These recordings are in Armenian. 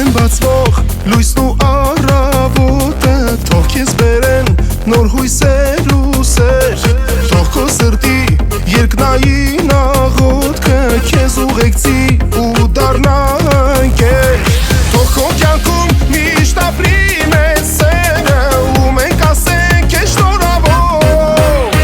են բացվող լույսն ու առավոտը, թող քեզ բերեն նոր հույսեր ու սեր, թող քո սրտի երկնային աղոթքը քեզ ուղեկցի ու դառնա ընկեր, թող քո կյանքում միշտ ապրի մեծ սերը ու մենք ասենք քեզ շնորհավոր,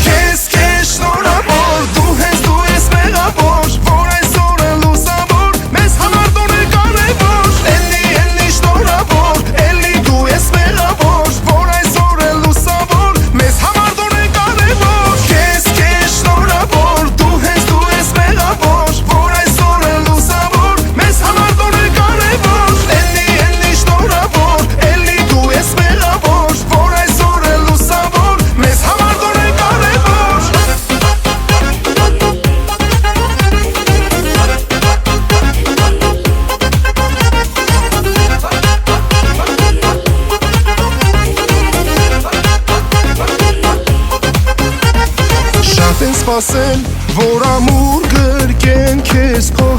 քեզ շնորհավոր, դու հենց դու ես մեղավոր, որ այսօր է լուսավոր, մեզ համար տոնը կարևոր, էլի շնորհավոր, էլի դու ես մեղավոր, որ այսօր է լուսավոր, մեզ համար տոնը կարևոր, քեզ շնորհավոր, դու հենց դու ես մեղավոր, որ այսօր է լուսավոր, մեզ համար տոնը կարևոր, էլի շնորհավոր, էլի դու ես մեղավոր, որ այսօր է լուսավոր, մեզ համար տոնը կարևոր։ Շատ են սպասել, որ ամուր գրկեն քեզ քո